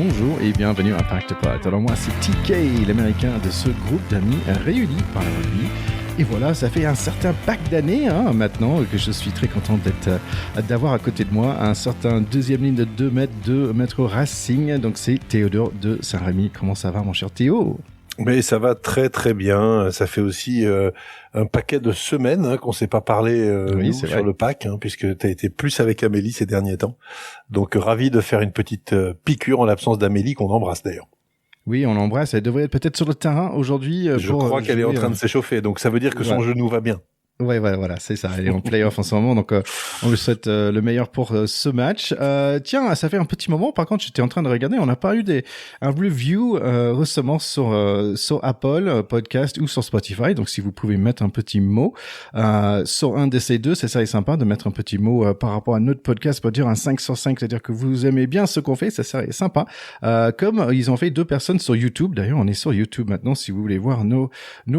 bonjour et bienvenue à Impact Pod. Alors moi c'est TK, l'américain de ce groupe d'amis réunis par le rugby. Et voilà, ça fait un certain pack d'années maintenant que je suis très content d'avoir à côté de moi un certain deuxième ligne de 2 mètres de Metro Racing. Donc c'est Théodore de Saint-Rémy. Comment ça va mon cher Théo ? Mais ça va très très bien. Ça fait aussi un paquet de semaines qu'on s'est pas parlé sur le pack, puisque tu as été plus avec Amélie ces derniers temps. Donc ravi de faire une petite piqûre en l'absence d'Amélie qu'on embrasse d'ailleurs. Oui, on l'embrasse. Elle devrait être peut-être sur le terrain aujourd'hui. Je crois qu'elle est en train de s'échauffer, donc ça veut dire que son genou va bien. Ouais, voilà, c'est ça. Elle est en play-off en ce moment, donc on lui souhaite le meilleur pour ce match. Tiens, ça fait un petit moment. Par contre, j'étais en train de regarder. On n'a pas eu un review récemment sur Apple Podcast ou sur Spotify. Donc, si vous pouvez mettre un petit mot sur un de ces deux, c'est ça est sympa de mettre un petit mot par rapport à notre podcast pour dire un 5 sur 5, c'est-à-dire que vous aimez bien ce qu'on fait. Ça serait sympa. Comme ils ont fait 2 personnes sur YouTube. D'ailleurs, on est sur YouTube maintenant. Si vous voulez voir nos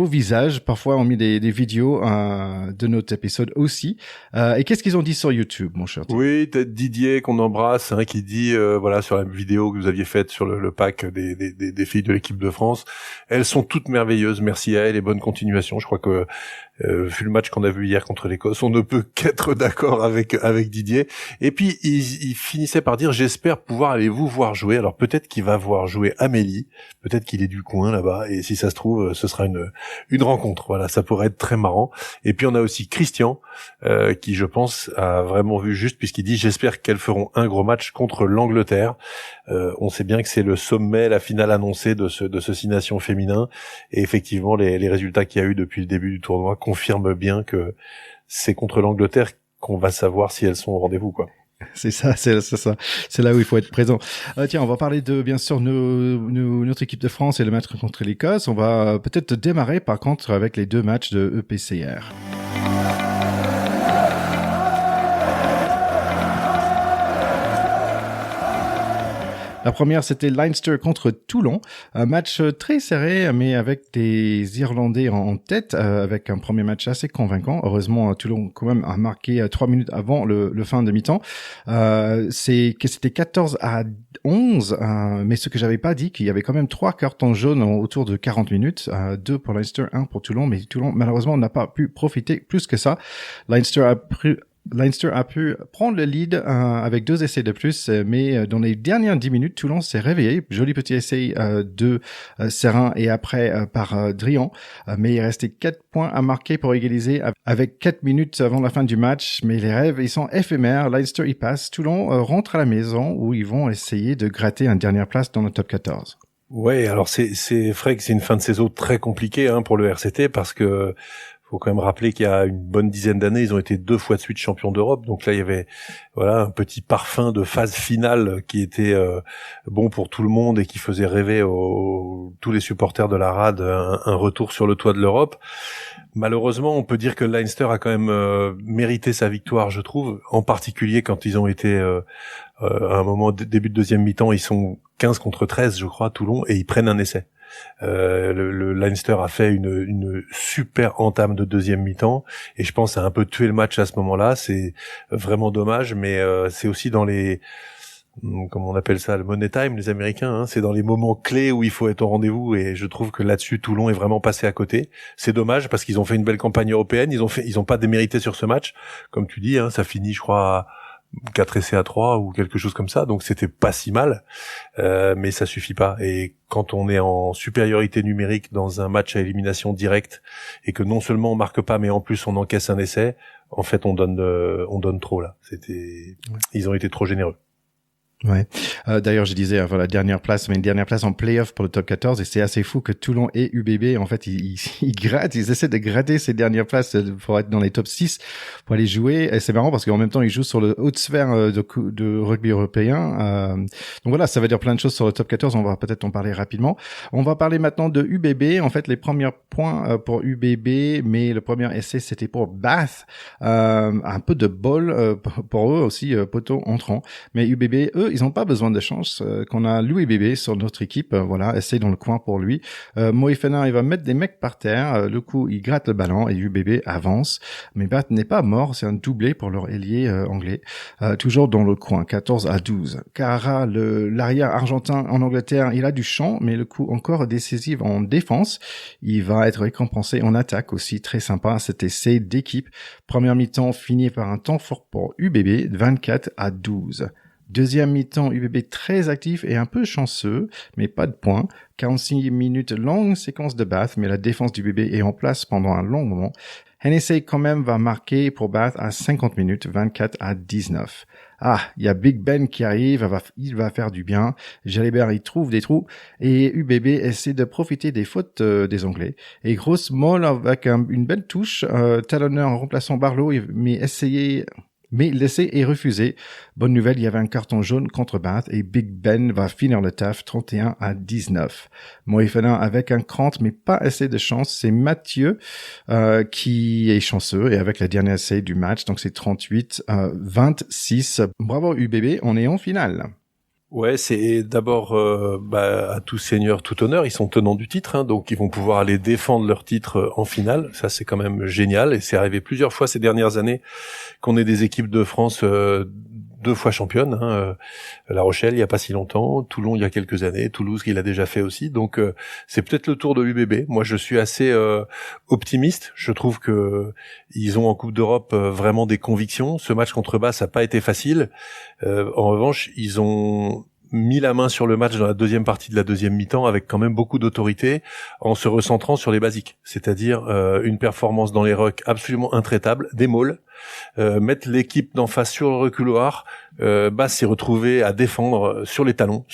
visages, parfois on met des vidéos de notre épisode aussi. Et qu'est-ce qu'ils ont dit sur YouTube, mon cher Tim ? Oui, peut-être Didier qu'on embrasse, qui dit voilà, sur la vidéo que vous aviez faite sur le pack des filles de l'équipe de France, elles sont toutes merveilleuses, merci à elles et bonne continuation. Je crois que vu le match qu'on a vu hier contre l'Écosse, on ne peut qu'être d'accord avec Didier. Et puis il finissait par dire j'espère pouvoir aller vous voir jouer. Alors peut-être qu'il va voir jouer Amélie, peut-être qu'il est du coin là-bas, et si ça se trouve ce sera une rencontre. Voilà, ça pourrait être très marrant. Et puis on a aussi Christian qui je pense a vraiment vu juste, puisqu'il dit j'espère qu'elles feront un gros match contre l'Angleterre. On sait bien que c'est le sommet, la finale annoncée de ce 6 nations féminin, et effectivement les résultats qu'il y a eu depuis le début du tournoi confirment bien que c'est contre l'Angleterre qu'on va savoir si elles sont au rendez-vous, quoi. C'est ça. C'est là où il faut être présent. Tiens, on va parler de, bien sûr, notre équipe de France et le match contre l'Écosse. On va peut-être démarrer, par contre, avec les 2 matchs de EPCR. La première, c'était Leinster contre Toulon. Un match très serré, mais avec des Irlandais en tête, avec un premier match assez convaincant. Heureusement, Toulon, quand même, a marqué 3 minutes avant le fin de mi-temps. C'était 14-11, mais ce que j'avais pas dit, qu'il y avait quand même 3 cartons jaunes autour de 40 minutes. 2 pour Leinster, 1 pour Toulon, mais Toulon, malheureusement, n'a pas pu profiter plus que ça. Leinster a pu prendre le lead avec 2 essais de plus, mais dans les dernières 10 minutes, Toulon s'est réveillé. Joli petit essai de Serin et après par Drian, mais il restait 4 points à marquer pour égaliser avec 4 minutes avant la fin du match. Mais les rêves, ils sont éphémères. Leinster y passe. Toulon rentre à la maison où ils vont essayer de gratter une dernière place dans le top 14. Ouais, alors c'est vrai que c'est une fin de saison très compliquée pour le RCT, parce que faut quand même rappeler qu'il y a une bonne dizaine d'années, ils ont été 2 fois de suite champions d'Europe. Donc là, il y avait un petit parfum de phase finale qui était bon pour tout le monde et qui faisait rêver tous les supporters de la RAD un retour sur le toit de l'Europe. Malheureusement, on peut dire que Leinster a quand même mérité sa victoire, je trouve, en particulier quand ils ont été à un moment début de deuxième mi-temps, ils sont 15 contre 13, je crois, Toulon, et ils prennent un essai. Le Leinster a fait une super entame de deuxième mi-temps, et je pense que ça a un peu tué le match à ce moment-là. C'est vraiment dommage, mais c'est aussi dans les, comment on appelle ça, le money time, les Américains, c'est dans les moments clés où il faut être au rendez-vous, et je trouve que là-dessus Toulon est vraiment passé à côté. C'est dommage parce qu'ils ont fait une belle campagne européenne, ils ont pas démérité sur ce match, comme tu dis, ça finit, je crois, 4 essais à 3 ou quelque chose comme ça, donc c'était pas si mal, mais ça suffit pas. Et quand on est en supériorité numérique dans un match à élimination directe et que non seulement on marque pas, mais en plus on encaisse un essai, en fait on donne trop là. Ils ont été trop généreux. Ouais. D'ailleurs, je disais, voilà, dernière place, mais une dernière place en play-off pour le top 14, et c'est assez fou que Toulon et UBB, en fait, ils grattent, ils essaient de gratter ces dernières places pour être dans les top 6, pour aller jouer, et c'est marrant parce qu'en même temps, ils jouent sur le haute sphère de rugby européen. Donc voilà, ça veut dire plein de choses sur le top 14, on va peut-être en parler rapidement. On va parler maintenant de UBB, en fait, les premiers points pour UBB, mais le premier essai, c'était pour Bath, un peu de bol pour eux aussi, poteau entrant, mais UBB, eux, ils n'ont pas besoin de chance qu'on a Louis Bébé sur notre équipe. Voilà, essaye dans le coin pour lui. Moefana, il va mettre des mecs par terre. Le coup, il gratte le ballon et UBB avance. Mais Bath n'est pas mort. C'est un doublé pour leur ailier anglais. Toujours dans le coin, 14-12. Carrara, l'arrière argentin en Angleterre, il a du champ, mais le coup encore décisif en défense. Il va être récompensé en attaque aussi. Très sympa. Cet essai d'équipe. Première mi-temps fini par un temps fort pour UBB, 24-12. Deuxième mi-temps, UBB très actif et un peu chanceux, mais pas de points. 46 minutes, longue séquence de Bath, mais la défense du UBB est en place pendant un long moment. Hennessy quand même va marquer pour Bath à 50 minutes, 24-19. Ah, il y a Big Ben qui arrive, il va faire du bien. Jalibert, il trouve des trous et UBB essaie de profiter des fautes des Anglais. Et grosse molle avec une belle touche, talonneur en remplaçant Barlow, mais l'essai est refusé. Bonne nouvelle, il y avait un carton jaune contre Bath et Big Ben va finir le taf 31-19. Moefana avec un crante mais pas assez de chance. C'est Mathieu qui est chanceux et avec la dernière essai du match, donc c'est 38-26. Bravo UBB, on est en finale. Ouais, c'est d'abord à tout seigneur, tout honneur. Ils sont tenants du titre, hein, donc ils vont pouvoir aller défendre leur titre en finale. Ça, c'est quand même génial. Et c'est arrivé plusieurs fois ces dernières années qu'on ait des équipes de France 2 fois championnes. La Rochelle, il y a pas si longtemps. Toulon, il y a quelques années. Toulouse, il a déjà fait aussi. Donc, c'est peut-être le tour de UBB. Moi, je suis assez optimiste. Je trouve que ils ont en Coupe d'Europe vraiment des convictions. Ce match contre Bath, ça n'a pas été facile. En revanche, ils ont mis la main sur le match dans la deuxième partie de la deuxième mi-temps avec quand même beaucoup d'autorité en se recentrant sur les basiques, c'est-à-dire une performance dans les rucks absolument intraitable, des mauls, mettre l'équipe d'en face sur le reculoir. Bath s'est retrouvé à défendre sur les talons,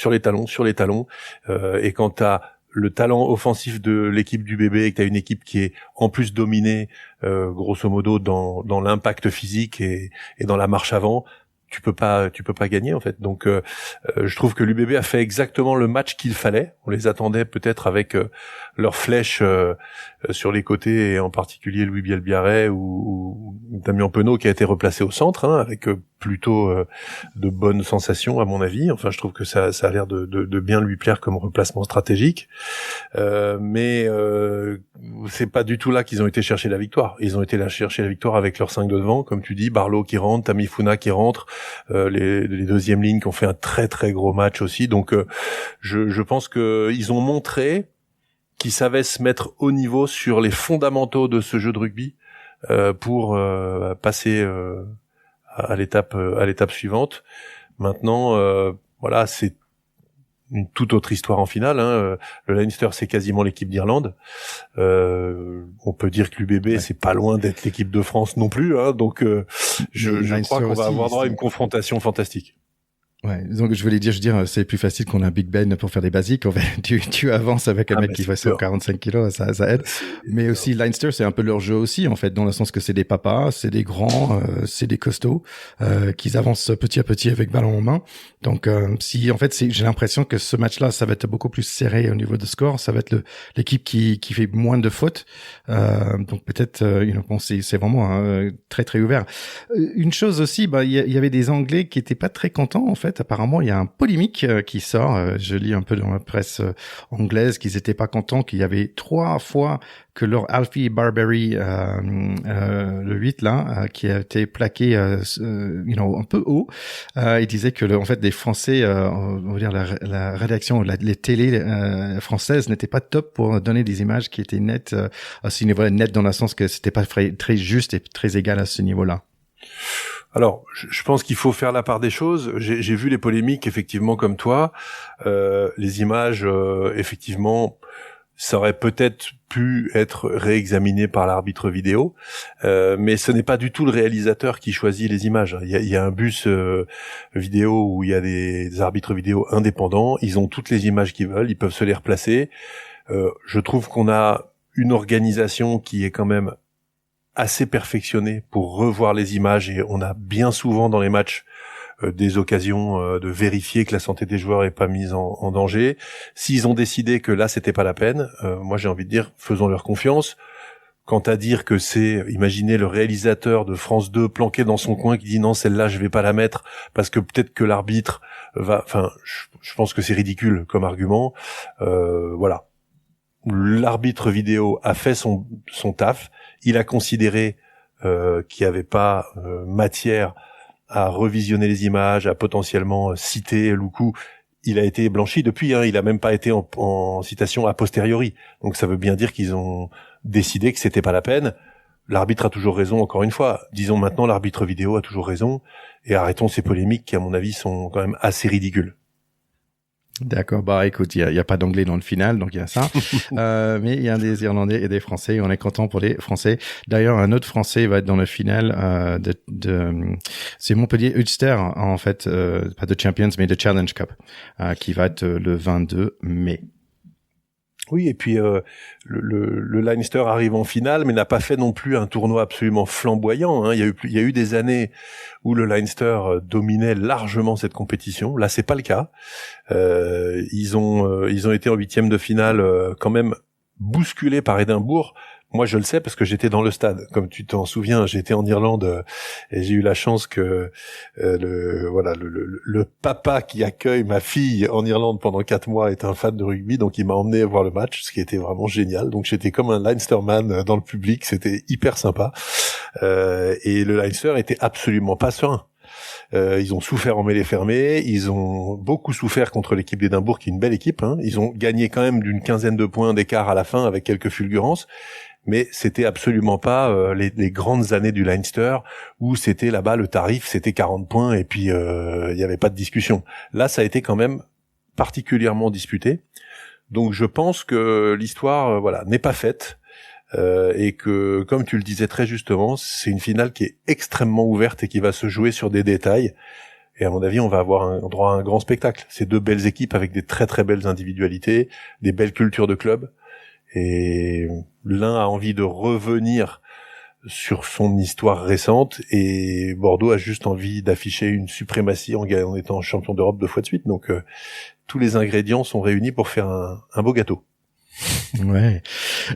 et quand t'as le talent offensif de l'équipe du bébé et que t'as une équipe qui est en plus dominée grosso modo dans l'impact physique et dans la marche avant, tu peux pas gagner en fait. Donc je trouve que l'UBB a fait exactement le match qu'il fallait. On les attendait peut-être avec leurs flèches sur les côtés, et en particulier Louis Bielbiarré ou Damien Penaud qui a été replacé au centre, avec plutôt de bonnes sensations à mon avis. Enfin, je trouve que ça a l'air de bien lui plaire comme replacement stratégique. Mais c'est pas du tout là qu'ils ont été chercher la victoire. Ils ont été là chercher la victoire avec leurs 5 de devant, comme tu dis, Barlow qui rentre, Tamifuna qui rentre, les deuxièmes lignes qui ont fait un très très gros match aussi. Donc je pense que ils ont montré qu'ils savaient se mettre au niveau sur les fondamentaux de ce jeu de rugby pour passer à l'étape suivante. Maintenant, voilà, c'est une toute autre histoire en finale. Le Leinster, c'est quasiment l'équipe d'Irlande. On peut dire que l'UBB, c'est pas loin d'être l'équipe de France non plus. Donc, je crois qu'on va avoir droit à une confrontation fantastique. Ouais, donc je veux dire, c'est plus facile qu'on a un Big Ben pour faire des basiques. En fait, tu avances avec un mec qui fait 145 kilos, ça aide. Mais aussi, Leinster, c'est un peu leur jeu aussi, en fait, dans le sens que c'est des papas, c'est des grands, c'est des costauds, qu'ils avancent petit à petit avec ballon en main. Donc, en fait, j'ai l'impression que ce match-là, ça va être beaucoup plus serré au niveau de score. Ça va être l'équipe qui fait moins de fautes. Donc peut-être, c'est vraiment très très ouvert. Une chose aussi, il y avait des Anglais qui étaient pas très contents, en fait. Apparemment, il y a un polémique qui sort. Je lis un peu dans la presse anglaise qu'ils étaient pas contents, qu'il y avait 3 fois que leur Alfie Barbary, le 8 là, qui a été plaqué, un peu haut. Il disait que en fait, des Français, on va dire la rédaction, les télés françaises n'étaient pas top pour donner des images qui étaient nettes à ce niveau-là, nettes dans le sens que c'était pas très juste et très égal à ce niveau-là. Alors, je pense qu'il faut faire la part des choses. J'ai vu les polémiques, effectivement, comme toi. Les images, effectivement, ça aurait peut-être pu être réexaminé par l'arbitre vidéo, mais ce n'est pas du tout le réalisateur qui choisit les images. Il y a un bus vidéo où il y a des arbitres vidéo indépendants. Ils ont toutes les images qu'ils veulent, ils peuvent se les replacer. Je trouve qu'on a une organisation qui est quand même assez perfectionné pour revoir les images, et on a bien souvent dans les matchs des occasions de vérifier que la santé des joueurs est pas mise en danger. S'ils ont décidé que là c'était pas la peine, moi j'ai envie de dire faisons leur confiance. quant à dire que c'est, imaginez le réalisateur de France 2 planqué dans son coin qui dit non, celle-là je vais pas la mettre parce que peut-être que l'arbitre va, enfin, je pense que c'est ridicule comme argument. Voilà. L'arbitre vidéo a fait son taf. Il a considéré qu'il n'y avait pas matière à revisionner les images, à potentiellement citer Loukou. Il a été blanchi depuis, il a même pas été en citation a posteriori. Donc ça veut bien dire qu'ils ont décidé que c'était pas la peine. L'arbitre a toujours raison, encore une fois. Disons maintenant, l'arbitre vidéo a toujours raison. Et arrêtons ces polémiques qui, à mon avis, sont quand même assez ridicules. D'accord, bah écoute, il y a pas d'anglais dans le final, donc il y a ça. Mais il y a des Irlandais et des Français. On est content pour les Français. D'ailleurs, un autre Français va être dans le final c'est Montpellier Ulster en fait, pas de Champions mais de Challenge Cup, qui va être le 22 mai. Oui, et puis le Leinster arrive en finale, mais n'a pas fait non plus un tournoi absolument flamboyant. Hein. Il y a eu des années où le Leinster dominait largement cette compétition. Là, c'est pas le cas. Ils ont été en 8e de finale quand même bousculés par Édimbourg. Moi, je le sais parce que j'étais dans le stade. Comme tu t'en souviens, j'étais en Irlande et j'ai eu la chance que le papa qui accueille ma fille en Irlande pendant 4 mois est un fan de rugby, donc il m'a emmené voir le match, ce qui était vraiment génial. Donc j'étais comme un Leinsterman dans le public, c'était hyper sympa. Et le Leinster était absolument pas serein. Ils ont souffert en mêlée fermée, ils ont beaucoup souffert contre l'équipe d'Édimbourg, qui est une belle équipe. Hein. Ils ont gagné quand même d'une 15aine de points d'écart à la fin avec quelques fulgurances. Mais c'était absolument pas les grandes années du Leinster où c'était là-bas le tarif, c'était 40 points et puis il y avait pas de discussion. Là, ça a été quand même particulièrement disputé. Donc je pense que l'histoire n'est pas faite et que, comme tu le disais très justement, c'est une finale qui est extrêmement ouverte et qui va se jouer sur des détails. Et à mon avis, on va avoir droit à un grand spectacle. C'est 2 belles équipes avec des très très belles individualités, des belles cultures de club. Et l'un a envie de revenir sur son histoire récente et Bordeaux a juste envie d'afficher une suprématie en étant champion d'Europe 2 fois de suite. Donc tous les ingrédients sont réunis pour faire un beau gâteau. Ouais.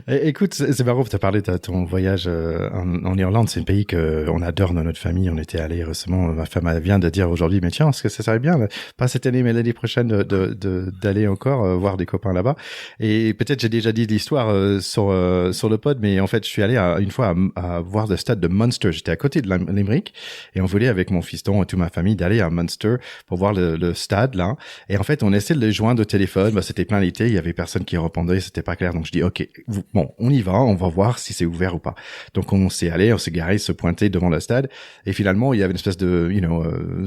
Écoute, c'est marrant, tu as parlé de ton voyage en Irlande. C'est un pays que on adore dans notre famille. On était allés récemment. Ma femme vient de dire aujourd'hui, mais tiens, est-ce que ça serait bien, pas cette année, mais l'année prochaine, d'aller encore voir des copains là-bas. Et peut-être j'ai déjà dit l'histoire sur le pod, mais en fait, je suis allé une fois à voir le stade de Munster. J'étais à côté de Limerick et on voulait avec mon fiston et toute ma famille d'aller à Munster pour voir le stade là. Et en fait, on essayait de les joindre au téléphone. Bah, c'était plein l'été, il y avait personne qui répondait. C'était pas clair, donc je dis ok, bon, on y va, on va voir si c'est ouvert ou pas. Donc on s'est garé, se pointer devant le stade, et finalement il y avait une espèce de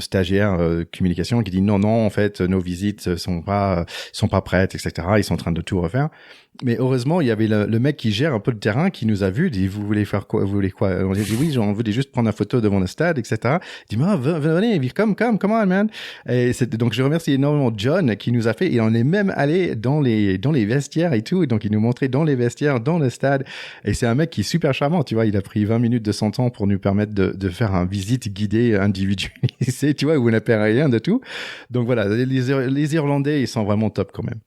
stagiaire communication qui dit non, en fait nos visites sont pas prêtes, etc. Ils sont en train de tout refaire. Mais heureusement, il y avait le mec qui gère un peu le terrain qui nous a vu, dit vous voulez faire quoi, vous voulez quoi? On a dit oui, on voulait juste prendre une photo devant le stade, etc. Il dit venez, come on man. Et donc je remercie énormément John qui nous a fait, et on est même allé dans les vestiaires et tout, donc il nous montrait dans les vestiaires, dans le stade, et c'est un mec qui est super charmant, tu vois, il a pris 20 minutes de son temps pour nous permettre de faire un visite guidée individualisée, tu vois, où on n'a pas rien de tout. Donc voilà, les Irlandais, ils sont vraiment top quand même.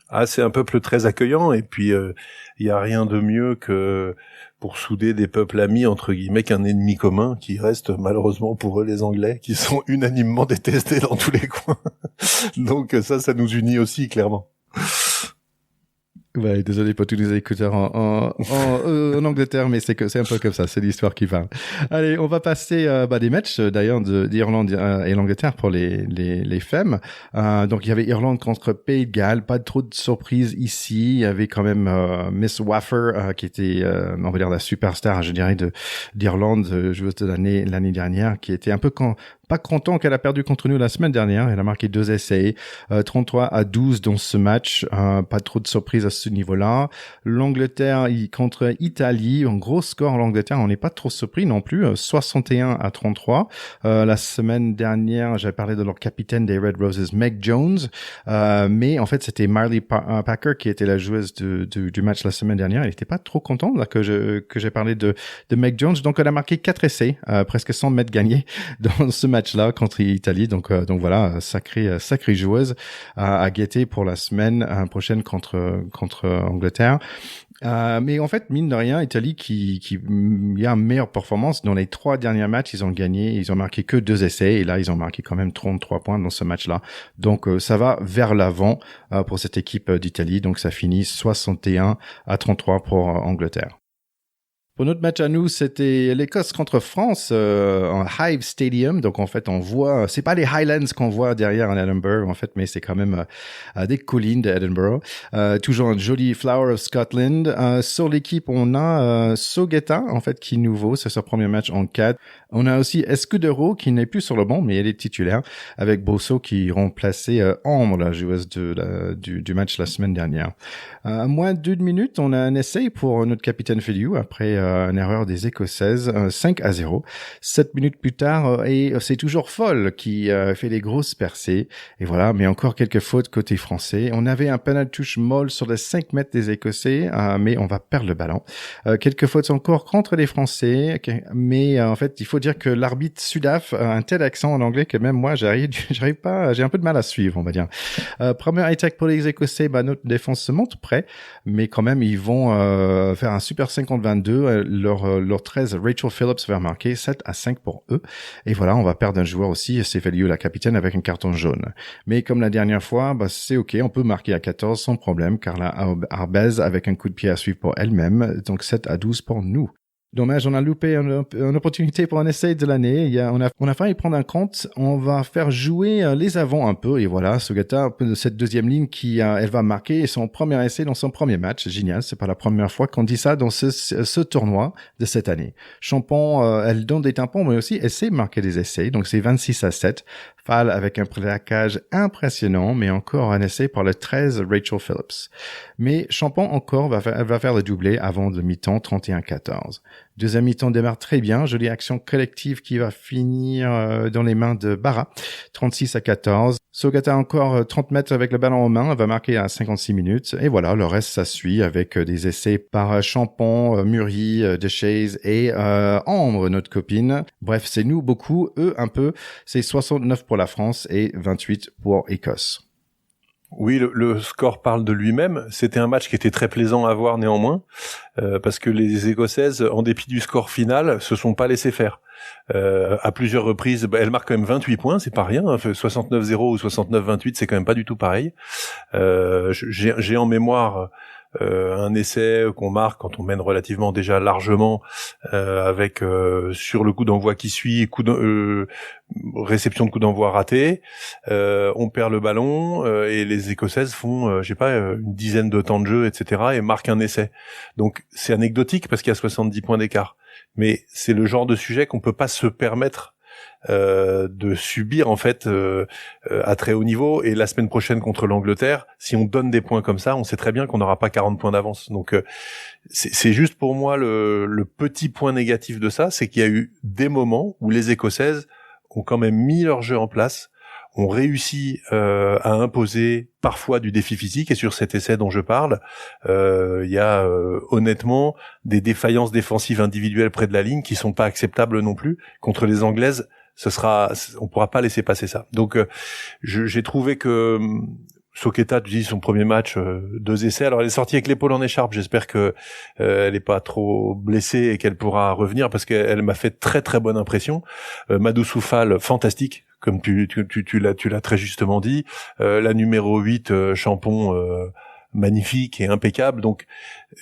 Ah, c'est un peuple très accueillant, et puis il y a rien de mieux que pour souder des peuples amis entre guillemets qu'un ennemi commun qui reste malheureusement pour eux les Anglais, qui sont unanimement détestés dans tous les coins. Donc ça nous unit aussi clairement. Ouais, désolé pour tous les écouteurs en Angleterre, mais c'est un peu comme ça, c'est l'histoire qui parle. Allez, on va passer des matchs d'ailleurs d'Irlande et l'Angleterre pour les femmes. Donc il y avait Irlande contre Pays de Galles, pas trop de surprises ici. Il y avait quand même Miss Waffer qui était on va dire la superstar, je dirais, d'Irlande, joueuse de l'année dernière, qui était un peu pas content qu'elle a perdu contre nous la semaine dernière. Elle a marqué 2 essais, 33-12 dans ce match. Pas trop de surprises à ce niveau-là. L'Angleterre contre Italie, un gros score l'Angleterre. On n'est pas trop surpris non plus. 61-33. La semaine dernière, j'avais parlé de leur capitaine des Red Roses, Meg Jones. Mais en fait, c'était Marley Packer qui était la joueuse du match la semaine dernière. Elle n'était pas trop contente là que j'ai parlé de Meg Jones. Donc, elle a marqué 4 essais, presque 100 mètres gagnés dans ce match-là contre l'Italie. Donc voilà, sacrée joueuse à guetter pour la semaine prochaine contre Angleterre. Mais en fait, mine de rien, Italie qui y a une meilleure performance dans les 3 derniers matchs, ils ont gagné, ils ont marqué que 2 essais et là ils ont marqué quand même 33 points dans ce match-là. Donc ça va vers l'avant pour cette équipe d'Italie. Donc ça finit 61-33 pour Angleterre. Pour notre match à nous, c'était l'Écosse contre France en Hive Stadium. Donc en fait, on voit, c'est pas les Highlands qu'on voit derrière en Edinburgh en fait, mais c'est quand même des collines d'Edinburgh. Toujours un joli Flower of Scotland. Sur l'équipe, on a Sogeta en fait qui est nouveau, c'est son premier match en 4. On a aussi Escudero qui n'est plus sur le banc, mais elle est titulaire, avec Bosso qui remplaçait Ambre, la joueuse du match la semaine dernière. À moins de 2 minutes, on a un essai pour notre capitaine Filiou après une erreur des Écossaises, 5-0. 7 minutes plus tard, et c'est toujours Foll qui fait des grosses percées. Et voilà, mais encore quelques fautes côté français. On avait un penalty touche molle sur les 5 mètres des Écossais, mais on va perdre le ballon. Quelques fautes encore contre les Français, mais en fait, il faut dire que l'arbitre Sudaf a un tel accent en anglais que même moi, j'arrive pas, j'ai un peu de mal à suivre, on va dire. Première attaque pour les Écossais, notre défense se montre prêt, mais quand même, ils vont faire un super 50-22. Leur 13, Rachel Phillips, va marquer 7-5 pour eux. Et voilà, on va perdre un joueur aussi, c'est Feliu, la capitaine, avec un carton jaune. Mais comme la dernière fois, c'est ok, on peut marquer à 14 sans problème, car la Arbez avec un coup de pied à suivre pour elle-même, donc 7-12 pour nous. Dommage, on a loupé une opportunité pour un essai de l'année. On a failli prendre un compte. On va faire jouer les avants un peu. Et voilà, Sogeta, un peu de cette deuxième ligne elle va marquer son premier essai dans son premier match. Génial. C'est pas la première fois qu'on dit ça dans ce tournoi de cette année. Champon, elle donne des tampons, mais aussi elle sait marquer des essais. Donc c'est 26-7. Fall avec un plaquage impressionnant, mais encore un essai par le 13 Rachel Phillips. Mais Champon encore va faire le doublé avant le mi-temps 31-14. Deuxième mi-temps démarre très bien, jolie action collective qui va finir dans les mains de Barra, 36-14. Sogeta encore 30 mètres avec le ballon en main, va marquer à 56 minutes. Et voilà, le reste ça suit avec des essais par Champon, Murray, Deschaze et Ambre, notre copine. Bref, c'est nous beaucoup, eux un peu. C'est 69 pour la France et 28 pour Écosse. Oui, le score parle de lui-même. C'était un match qui était très plaisant à voir néanmoins, parce que les Écossaises, en dépit du score final, se sont pas laissées faire. À plusieurs reprises, elles marquent quand même 28 points, c'est pas rien. 69-0 ou 69-28, c'est quand même pas du tout pareil. J'ai en mémoire un essai qu'on marque quand on mène relativement déjà largement, avec sur le coup d'envoi qui suit, réception de coup d'envoi raté, on perd le ballon et les Écossaises font une dizaine de temps de jeu, etc. et marquent un essai. Donc c'est anecdotique parce qu'il y a 70 points d'écart, mais c'est le genre de sujet qu'on peut pas se permettre de subir en fait à très haut niveau. Et la semaine prochaine contre l'Angleterre, si on donne des points comme ça, on sait très bien qu'on n'aura pas 40 points d'avance. Donc c'est juste pour moi le petit point négatif de ça, c'est qu'il y a eu des moments où les Écossaises ont quand même mis leur jeu en place, ont réussi à imposer parfois du défi physique, et sur cet essai dont je parle, il y a honnêtement des défaillances défensives individuelles près de la ligne qui sont pas acceptables non plus. Contre les Anglaises, on pourra pas laisser passer ça. Donc j'ai trouvé que Sogeta, tu dis son premier match, 2 essais. Alors elle est sortie avec l'épaule en écharpe. J'espère que elle est pas trop blessée et qu'elle pourra revenir, parce qu'elle m'a fait très très bonne impression. Madou Soufal, fantastique, comme tu l'as très justement dit. La numéro 8, Champon, magnifique et impeccable. Donc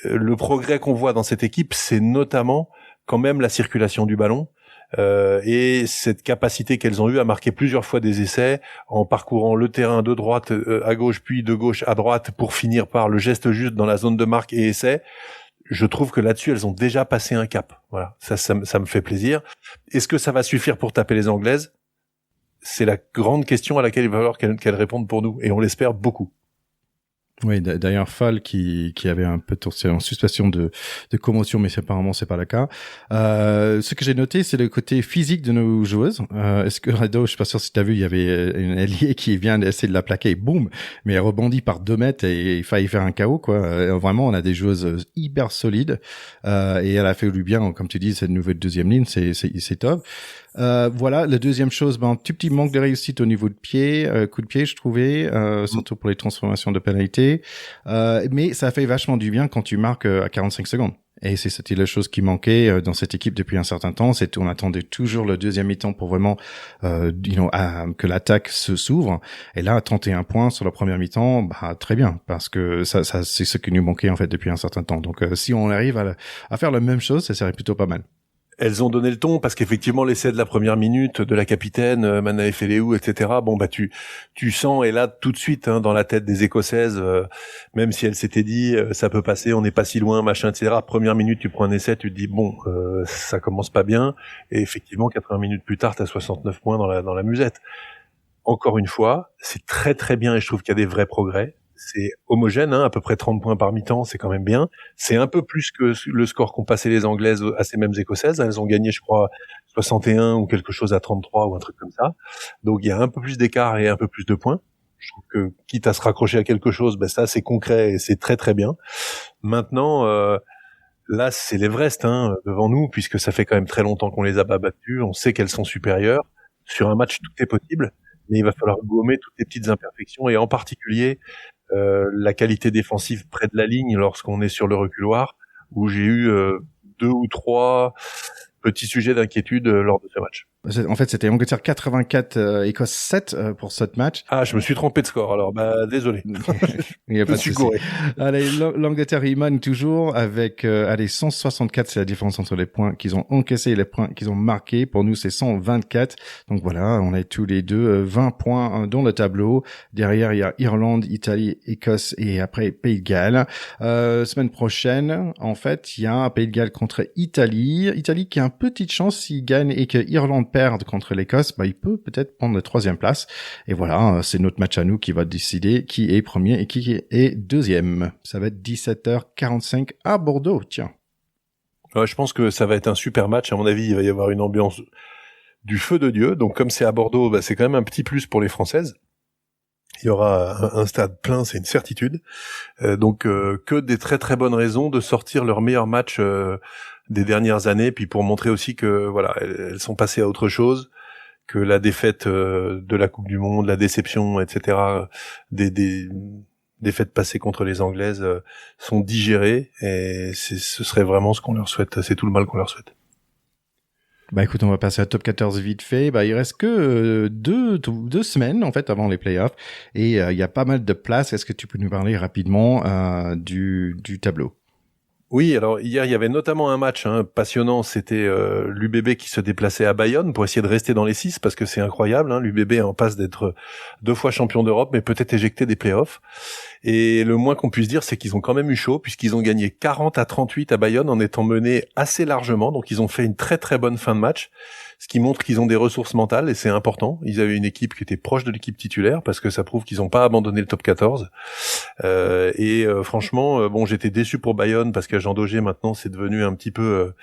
le progrès qu'on voit dans cette équipe, c'est notamment quand même la circulation du ballon. Et cette capacité qu'elles ont eue à marquer plusieurs fois des essais en parcourant le terrain de droite à gauche puis de gauche à droite pour finir par le geste juste dans la zone de marque et essai. Je trouve que là-dessus elles ont déjà passé un cap. Voilà, ça me fait plaisir. Est-ce que ça va suffire pour taper les Anglaises ? C'est la grande question à laquelle il va falloir qu'elles répondent pour nous, et on l'espère beaucoup. Oui, d'ailleurs, Fall qui avait un peu tourné en situation de commotion, mais apparemment c'est pas le cas. Ce que j'ai noté, c'est le côté physique de nos joueuses. Est-ce que Rado, je suis pas sûr si t'as vu, il y avait une alliée qui vient d'essayer de la plaquer, et boum, mais elle rebondit par 2 mètres et il faillit faire un KO, quoi. Vraiment, on a des joueuses hyper solides, et elle a fait du bien, comme tu dis, cette nouvelle deuxième ligne, c'est top. Voilà, la deuxième chose, un petit manque de réussite au niveau de pied, coup de pied, je trouvais, surtout pour les transformations de pénalité. côté. Mais ça fait vachement du bien quand tu marques à 45 secondes. Et c'était la chose qui manquait dans cette équipe depuis un certain temps. On attendait toujours le deuxième mi-temps pour vraiment, que l'attaque s'ouvre. Et là, 31 points sur la première mi-temps, très bien, parce que ça, c'est ce qui nous manquait en fait depuis un certain temps. Donc, si on arrive à faire la même chose, ça serait plutôt pas mal. Elles ont donné le ton parce qu'effectivement l'essai de la première minute de la capitaine Manae Feleou, etc. Tu sens, et là tout de suite dans la tête des Écossaises, même si elle s'était dit ça peut passer, on n'est pas si loin, machin, etc. Première minute tu prends un essai, tu te dis ça commence pas bien, et effectivement 80 minutes plus tard t'as 69 points dans la musette. Encore une fois, c'est très très bien et je trouve qu'il y a des vrais progrès. C'est homogène, à peu près 30 points par mi-temps, c'est quand même bien. C'est un peu plus que le score qu'ont passé les Anglaises à ces mêmes Écossaises. Elles ont gagné, je crois, 61 ou quelque chose à 33 ou un truc comme ça. Donc il y a un peu plus d'écart et un peu plus de points. Je trouve que quitte à se raccrocher à quelque chose, ça c'est concret et c'est très très bien. Maintenant, là c'est l'Everest devant nous, puisque ça fait quand même très longtemps qu'on les a pas battues. On sait qu'elles sont supérieures. Sur un match, tout est possible, mais il va falloir gommer toutes les petites imperfections, et en particulier la qualité défensive près de la ligne lorsqu'on est sur le reculoir, où j'ai eu 2 ou 3 petits sujets d'inquiétude lors de ce match. En fait, c'était Angleterre 84, Écosse 7 pour ce match. Ah, je me suis trompé de score, alors désolé. Il y a pas de souci. Allez, l'Angleterre y mène toujours avec 164, c'est la différence entre les points qu'ils ont encaissés et les points qu'ils ont marqués. Pour nous, c'est 124. Donc voilà, on est tous les deux 20 points dans le tableau. Derrière, il y a Irlande, Italie, Écosse et après Pays de Galles. Semaine prochaine, en fait, il y a un Pays de Galles contre Italie. Italie qui a une petite chance s'il gagne et que Irlande perd contre l'Écosse, il peut peut-être prendre la 3e place. Et voilà, c'est notre match à nous qui va décider qui est premier et qui est deuxième. Ça va être 17h45 à Bordeaux, tiens. Ouais, je pense que ça va être un super match. À mon avis, il va y avoir une ambiance du feu de Dieu. Donc comme c'est à Bordeaux, c'est quand même un petit plus pour les Françaises. Il y aura un stade plein, c'est une certitude. Donc que des très très bonnes raisons de sortir leur meilleur match des dernières années, puis pour montrer aussi que voilà, elles sont passées à autre chose, que la défaite de la Coupe du Monde, la déception, etc., des défaites passées contre les Anglaises sont digérées, et ce serait vraiment ce qu'on leur souhaite, c'est tout le mal qu'on leur souhaite. Écoute, on va passer à top 14 vite fait. Il reste que deux semaines en fait avant les playoffs, et il y a pas mal de places. Est-ce que tu peux nous parler rapidement du tableau? Oui, alors hier il y avait notamment un match passionnant, c'était l'UBB qui se déplaçait à Bayonne pour essayer de rester dans les 6, parce que c'est incroyable, l'UBB est en passe d'être 2 fois champion d'Europe, mais peut-être éjecté des playoffs. Et le moins qu'on puisse dire, c'est qu'ils ont quand même eu chaud, puisqu'ils ont gagné 40-38 à Bayonne en étant menés assez largement, donc ils ont fait une très très bonne fin de match, ce qui montre qu'ils ont des ressources mentales, et c'est important. Ils avaient une équipe qui était proche de l'équipe titulaire, parce que ça prouve qu'ils n'ont pas abandonné le top 14. Franchement, j'étais déçu pour Bayonne, parce qu'à Jean Daugé, maintenant, c'est devenu un petit peu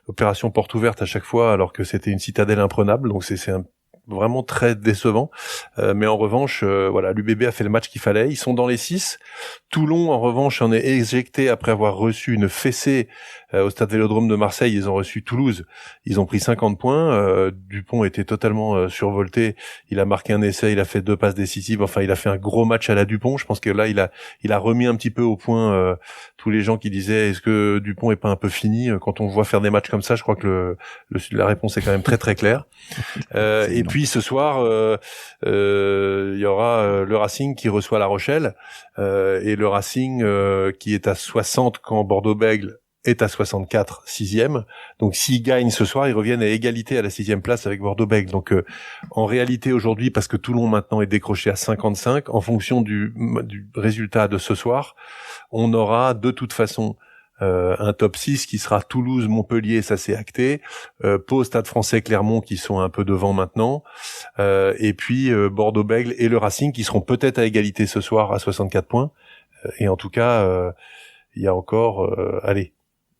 opération porte ouverte à chaque fois, alors que c'était une citadelle imprenable, donc c'est vraiment très décevant. Mais en revanche, l'UBB a fait le match qu'il fallait. Ils sont dans les 6. Toulon, en revanche, en est éjecté après avoir reçu une fessée au Stade Vélodrome de Marseille. Ils ont reçu Toulouse. Ils ont pris 50 points. Dupont était totalement survolté. Il a marqué un essai, il a fait 2 passes décisives. Enfin, il a fait un gros match à la Dupont. Je pense que là, il a remis un petit peu au point tous les gens qui disaient est-ce que Dupont est pas un peu fini? Quand on voit faire des matchs comme ça, je crois que la réponse est quand même très très claire. Et puis ce soir, il y aura le Racing qui reçoit La Rochelle, et le Racing qui est à 60 quand Bordeaux-Bègles est à 64, 6e. Donc s'ils gagnent ce soir, ils reviennent à égalité à la 6e place avec Bordeaux-Bègles. Donc en réalité aujourd'hui, parce que Toulon maintenant est décroché à 55, en fonction du résultat de ce soir, on aura de toute façon un top 6 qui sera Toulouse, Montpellier, ça c'est acté, Pau, Stade Français, Clermont qui sont un peu devant maintenant, et puis Bordeaux-Bègles et le Racing qui seront peut-être à égalité ce soir à 64 points, et en tout cas il y a encore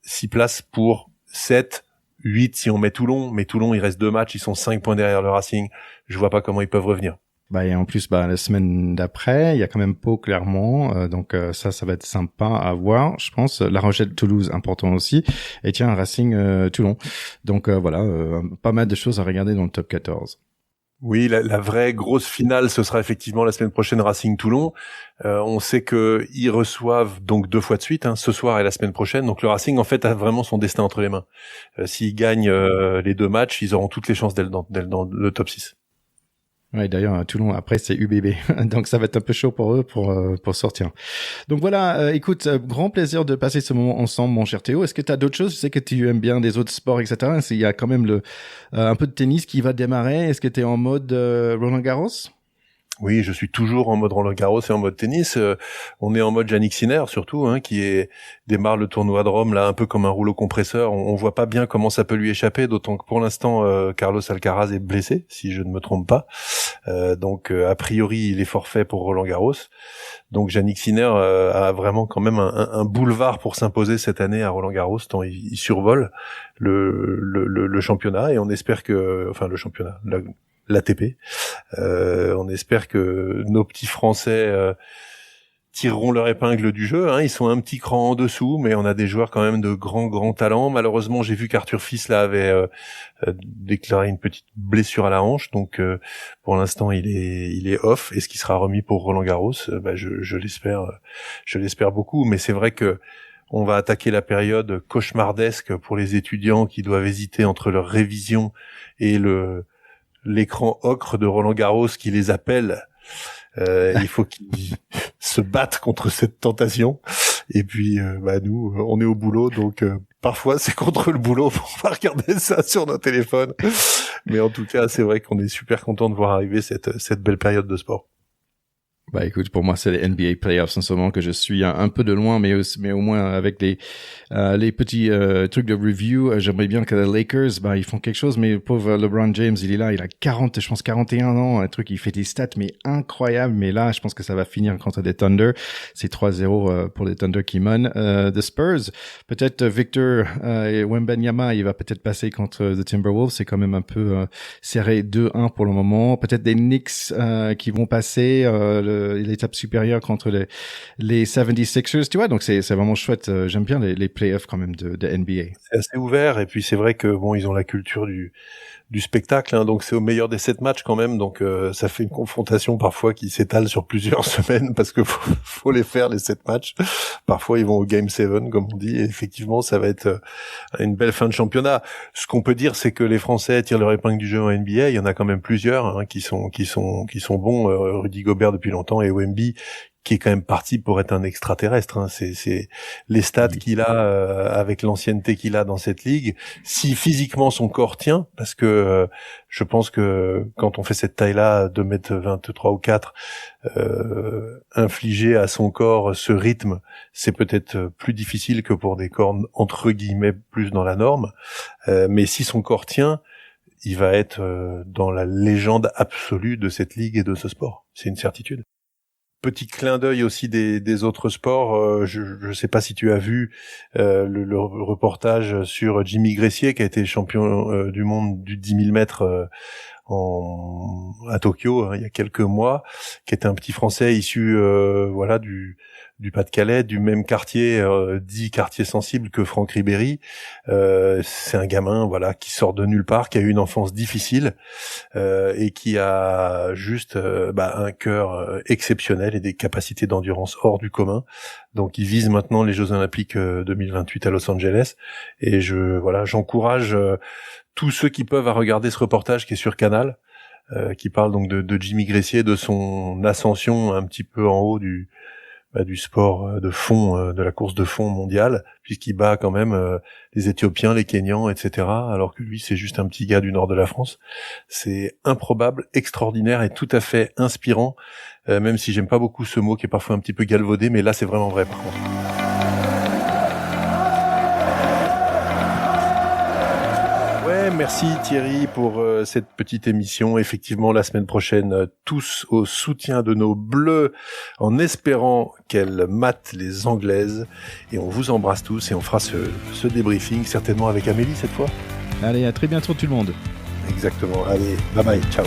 6 places pour 7, 8 si on met Toulon, mais Toulon il reste 2 matchs, ils sont 5 points derrière le Racing, je vois pas comment ils peuvent revenir. Et en plus, la semaine d'après, il y a quand même Pau, Clermont, donc ça va être sympa à voir, je pense. La Rochelle, Toulouse, important aussi. Et tiens, Racing, Toulon. Donc voilà, pas mal de choses à regarder dans le top 14. Oui, la vraie grosse finale, ce sera effectivement la semaine prochaine Racing-Toulon. On sait que ils reçoivent donc 2 fois de suite, ce soir et la semaine prochaine. Donc le Racing, en fait, a vraiment son destin entre les mains. S'ils gagnent les 2 matchs, ils auront toutes les chances d'être dans le top 6. Ouais, d'ailleurs, Toulon, après, c'est UBB. Donc, ça va être un peu chaud pour eux pour sortir. Donc, voilà, écoute, grand plaisir de passer ce moment ensemble, mon cher Théo. Est-ce que tu as d'autres choses? Je sais que tu aimes bien des autres sports, etc. Il y a quand même un peu de tennis qui va démarrer. Est-ce que tu es en mode Roland-Garros? Oui, je suis toujours en mode Roland-Garros et en mode tennis. On est en mode Jannik Sinner surtout, qui démarre le tournoi de Rome là un peu comme un rouleau compresseur. On voit pas bien comment ça peut lui échapper, d'autant que pour l'instant Carlos Alcaraz est blessé, si je ne me trompe pas. Donc a priori il est forfait pour Roland-Garros. Donc Jannik Sinner a vraiment quand même un boulevard pour s'imposer cette année à Roland-Garros, tant il survole le championnat, et on espère que, le championnat, l'ATP. On espère que nos petits Français tireront leur épingle du jeu. Ils sont un petit cran en dessous, mais on a des joueurs quand même de grands talents. Malheureusement, j'ai vu qu'Arthur Fils là avait déclaré une petite blessure à la hanche, donc pour l'instant il est off. Est-ce qu'il sera remis pour Roland-Garros? Je l'espère beaucoup, mais c'est vrai que on va attaquer la période cauchemardesque pour les étudiants qui doivent hésiter entre leur révision et l'écran ocre de Roland-Garros qui les appelle. Il faut qu'ils se battent contre cette tentation. Et puis, nous, on est au boulot, donc parfois c'est contre le boulot. On va regarder ça sur nos téléphones. Mais en tout cas, c'est vrai qu'on est super content de voir arriver cette belle période de sport. Bah écoute, pour moi c'est les NBA playoffs en ce moment que je suis un peu de loin, mais au moins avec les petits trucs de review. J'aimerais bien que les Lakers, ils font quelque chose, mais le pauvre LeBron James, il est là, il a 41 ans, un truc, il fait des stats mais incroyables, mais là je pense que ça va finir contre des Thunder. C'est 3-0 pour les Thunder qui mènent. The Spurs, peut-être Victor et Wembanyama, il va peut-être passer contre the Timberwolves, c'est quand même un peu serré 2-1 pour le moment. Peut-être des Knicks qui vont passer l'étape supérieure contre les 76ers, tu vois, donc c'est vraiment chouette. J'aime bien les playoffs quand même de NBA. C'est assez ouvert, et puis c'est vrai que ils ont la culture du spectacle, donc c'est au meilleur des 7 matchs quand même, donc ça fait une confrontation parfois qui s'étale sur plusieurs semaines, parce que faut les faire les 7 matchs. Parfois ils vont au Game 7 comme on dit, et effectivement ça va être une belle fin de championnat. Ce qu'on peut dire, c'est que les Français tirent leur épingle du jeu en NBA. Il y en a quand même plusieurs qui sont bons. Rudy Gobert depuis longtemps, et Wemby qui est quand même parti pour être un extraterrestre. C'est les stats qu'il a avec l'ancienneté qu'il a dans cette ligue. Si physiquement son corps tient, parce que je pense que quand on fait cette taille-là, 2m23 ou 4, infliger à son corps ce rythme, c'est peut-être plus difficile que pour des corps entre guillemets plus dans la norme. Mais si son corps tient, il va être dans la légende absolue de cette ligue et de ce sport. C'est une certitude. Petit clin d'œil aussi des autres sports. Je sais pas si tu as vu le reportage sur Jimmy Gressier, qui a été champion du monde du 10 000 mètres à Tokyo il y a quelques mois, qui était un petit Français issu du Pas-de-Calais, du même quartier, dit quartier sensible que Franck Ribéry. C'est un gamin qui sort de nulle part, qui a eu une enfance difficile et qui a juste un cœur exceptionnel et des capacités d'endurance hors du commun. Donc il vise maintenant les Jeux Olympiques 2028 à Los Angeles, et j'encourage tous ceux qui peuvent à regarder ce reportage qui est sur Canal, qui parle donc de Jimmy Gressier, de son ascension un petit peu en haut du sport de fond, de la course de fond mondiale, puisqu'il bat quand même les Éthiopiens, les Kenyans, etc., alors que lui, c'est juste un petit gars du nord de la France. C'est improbable, extraordinaire et tout à fait inspirant, même si j'aime pas beaucoup ce mot qui est parfois un petit peu galvaudé, mais là, c'est vraiment vrai, par contre. Merci Thierry pour cette petite émission. Effectivement, la semaine prochaine, tous au soutien de nos Bleus, en espérant qu'elles matent les Anglaises. Et on vous embrasse tous, et on fera ce débriefing certainement avec Amélie cette fois. Allez, à très bientôt tout le monde. Exactement. Allez, bye bye, ciao.